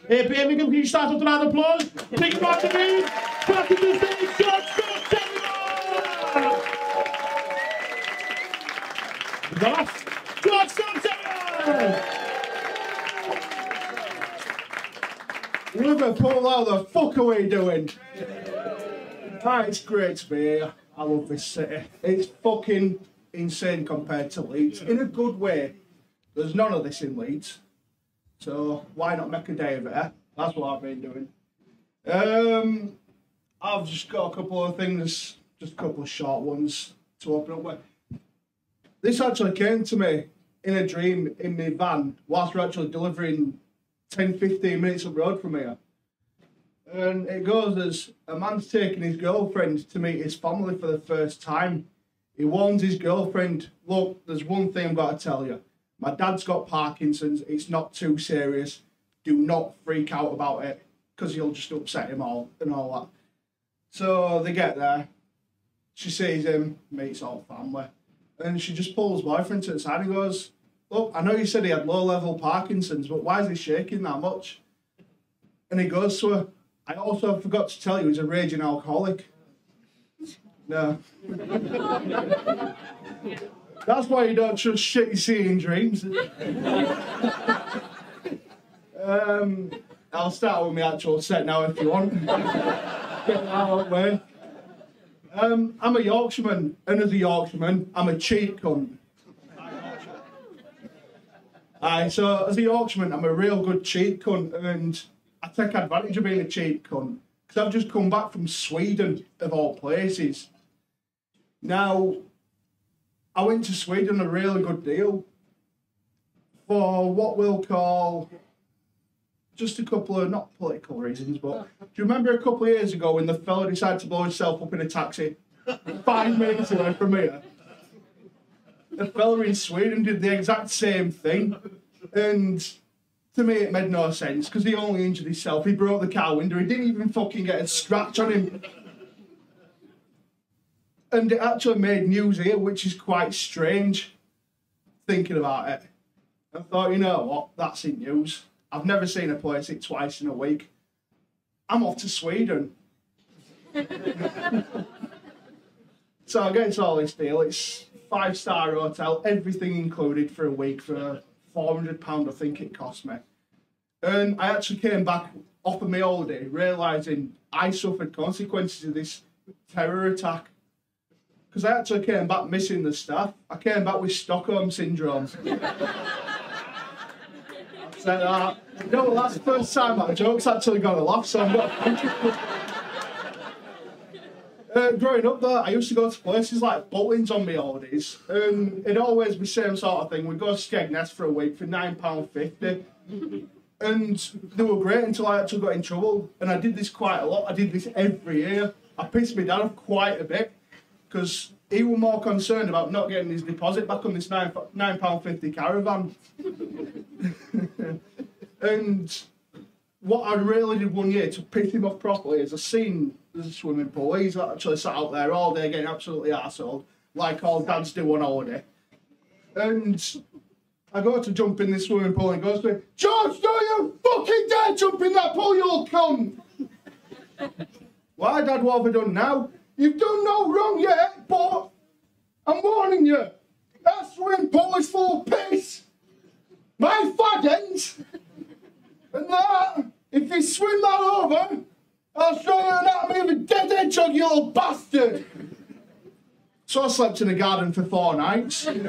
Hey, baby, can you start with a round of applause? Take it back to me. Back to the stage, George Liverpool, how the fuck are we doing? It's great to be here. I love this city. It's fucking insane compared to Leeds. In a good way. There's none of this in Leeds. So why not make a day of it, eh? That's what I've been doing. I've just got a couple of things, just a couple of short ones to open up with. This actually came to me in a dream in my van whilst we're actually delivering 10-15 minutes up the road from here. And it goes as a man's taking his girlfriend to meet his family for the first time. He warns his girlfriend, look, there's one thing I've got to tell you. My dad's got Parkinson's, it's not too serious. Do not freak out about it, because you'll just upset him all and all that. So they get there, she sees him, meets all family, and she just pulls boyfriend to the side and goes, look, I know you said he had low-level Parkinson's, but why is he shaking that much? And he goes to her, I also forgot to tell you he's a raging alcoholic. No. That's why you don't trust shit you see in dreams. I'll start with my actual set now if you want. Get that out of the way. I'm a Yorkshireman, and as a Yorkshireman, I'm a cheat cunt. So as a Yorkshireman, I'm a real good cheat cunt, and I take advantage of being a cheat cunt, because I've just come back from Sweden, of all places. Now, I went to Sweden a really good deal for what we'll call just a couple of, not political reasons, but do you remember a couple of years ago when the fella decided to blow himself up in a taxi 5 minutes away from here? The fella in Sweden did the exact same thing, and to me it made no sense because he only injured himself. He broke the car window, he didn't even fucking get a scratch on him. And it actually made news here, which is quite strange, thinking about it. I thought, you know what, that's in news. I've never seen a place it twice in a week. I'm off to Sweden. So I get all this deal. It's 5-star hotel, everything included for a week for £400, I think it cost me. And I actually came back off of my holiday, realising I suffered consequences of this terror attack. Because I actually came back missing the staff. I came back with Stockholm Syndrome. Said that. No, that's the first time that joke's actually got a laugh, so I'm not. Growing up there, I used to go to places like Butlins on my holidays, and it'd always be the same sort of thing. We'd go to Skegness for a week for £9.50, and they were great until I actually got in trouble, and I did this quite a lot. I did this every year. I pissed my dad off quite a bit, because he was more concerned about not getting his deposit back on this £9.50 caravan. And what I really did one year to piss him off properly is I seen there's a swimming pool. He's actually sat out there all day getting absolutely arsehole, like all dads do on holiday. And I go to jump in this swimming pool and he goes to me, George, don't you fucking dare jump in that pool, you'll come! Why, Dad, what have I done now? You've done no wrong yet, but I'm warning you, that swimming pool is full of piss. My faggins. And that, if you swim that over, I'll show you anatomy of a dead hedgehog, you little bastard. So I slept in the garden for 4 nights. And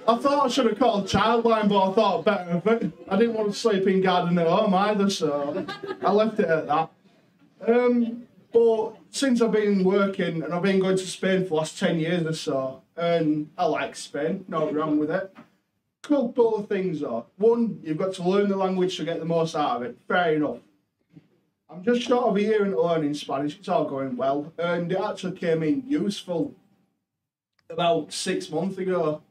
I thought I should have called Childline, but I thought better of it. I didn't want to sleep in garden at home either, so I left it at that. But since I've been working and I've been going to Spain for the last 10 years or so, and I like Spain, nothing wrong with it. Couple of things though. One, you've got to learn the language to get the most out of it. Fair enough. I'm just short of a year into learning Spanish. It's all going well, and it actually came in useful about 6 months ago.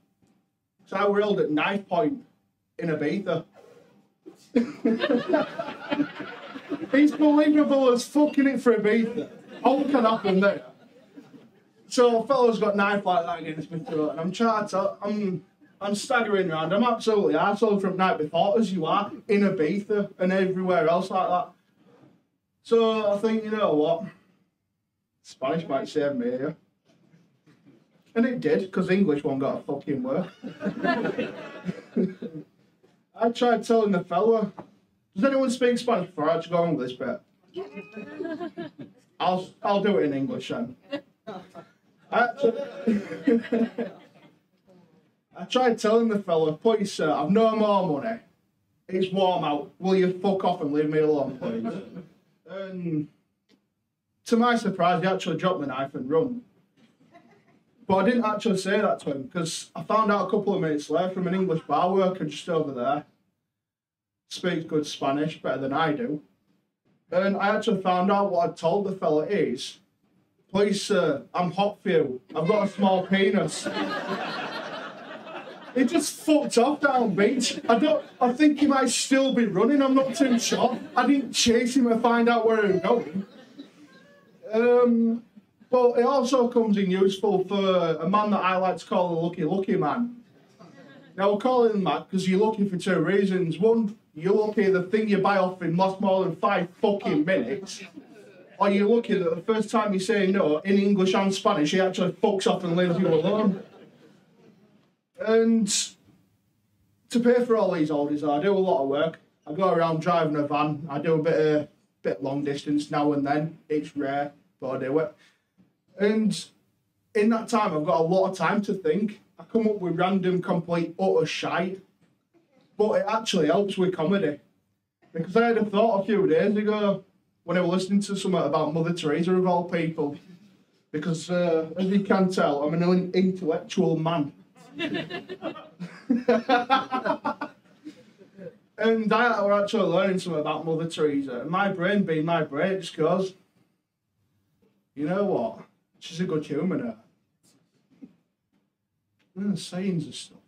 So I were held at knife point in Ibiza. It's believable as fucking it for Ibiza. All can happen there. So a fella's got a knife like that against my throat, and I'm trying to, I'm staggering around. I'm absolutely arsehole from the night before, as you are, in Ibiza and everywhere else like that. So I think, you know what? Spanish might save me here. And it did, because English one got a fucking work. I tried telling the fella, does anyone speak Spanish before I actually go on with this bit? I'll do it in English then. I tried telling the fella, please sir, I've no more money. It's warm out. Will you fuck off and leave me alone, please? And to my surprise, he actually dropped the knife and run. But I didn't actually say that to him, because I found out a couple of minutes later from an English bar worker just over there. Speaks good Spanish, better than I do. And I actually found out what I'd told the fella is, please sir, I'm hot for you. I've got a small penis. He just fucked off down beach. I think he might still be running, I'm not too sure. I didn't chase him to find out where he was going. But it also comes in useful for a man that I like to call a lucky man. Now, we're calling him that because you're lucky for two reasons. One, you're lucky the thing you buy off him lasts more than 5 fucking minutes. Or you're lucky that the first time you say no, in English and Spanish, he actually fucks off and leaves you alone. And to pay for all these oldies, I do a lot of work. I go around driving a van. I do a bit long distance now and then. It's rare, but I do it. And in that time, I've got a lot of time to think. I come up with random, complete, utter shite. But it actually helps with comedy. Because I had a thought a few days ago when I was listening to something about Mother Teresa of all people. Because, as you can tell, I'm an intellectual man. And I was actually learning something about Mother Teresa. And my brain, being my brain, just goes, you know what? She's a good human. And the sayings and stuff.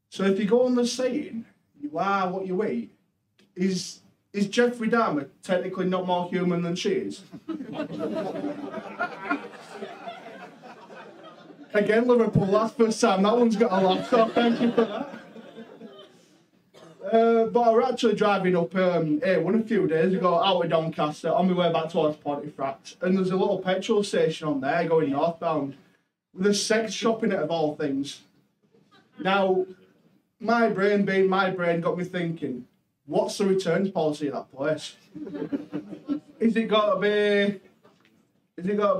So if you go on the saying, you are what you eat, is Jeffrey Dahmer technically not more human than she is? Again, Liverpool, that's the first time that one's got a laugh, so thank you for that. But I was actually driving up A1 a few days ago out of Doncaster on my way back towards Pontefract, and there's a little petrol station on there going northbound with a sex shop in it of all things. Now, my brain being my brain got me thinking, what's the returns policy of that place? Is it got to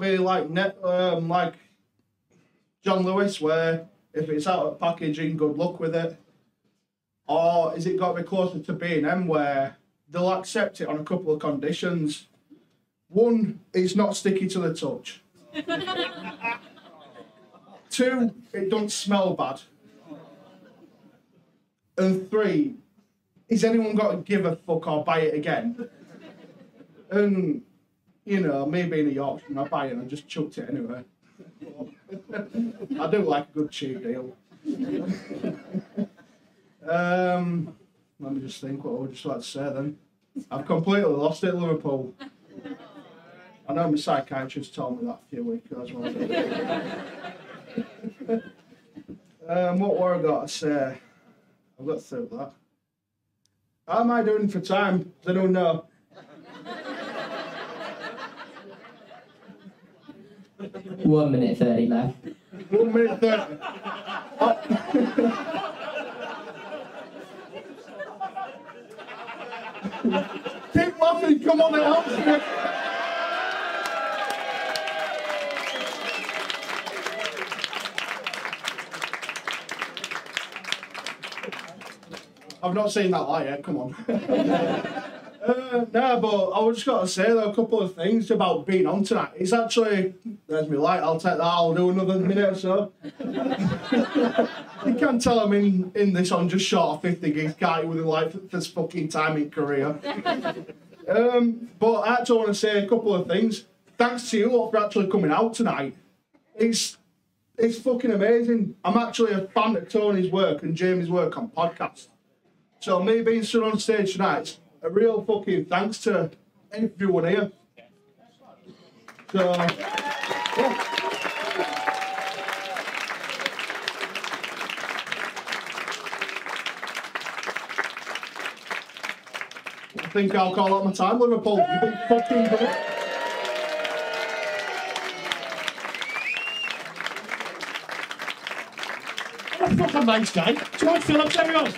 be like like John Lewis, where if it's out of packaging, good luck with it? Or is it got to be closer to B&M, where they'll accept it on a couple of conditions? One, it's not sticky to the touch. 2, it don't smell bad. And 3, is anyone got to give a fuck or buy it again? And, you know, me being a Yorkshireman, I buy it and I just chucked it anyway. I do like a good cheap deal. Let me just think what I would just like to say then. I've completely lost it, Liverpool. I know my psychiatrist told me that a few weeks ago as well. What were I got to say? I've got through that. How am I doing for time? I don't know. One minute 30 left. 1 minute 30. Keep laughing, come on, it helps me. I've not seen that light yet, come on. No, but I just got to say though, a couple of things about being on tonight. It's actually, there's my light, I'll take that, I'll do another minute or so. You can tell I'm in this on just short of 50 gigs, can't you, with a light this fucking time in career. But I actually want to say a couple of things. Thanks to you lot for actually coming out tonight. It's fucking amazing. I'm actually a fan of Tony's work and Jamie's work on podcasts. So me being stood on stage tonight, a real fucking thanks to everyone here. So, yeah. I think I'll call out my time, Liverpool. You've been fucking good. What a fucking nice guy. George Phillips, everyone.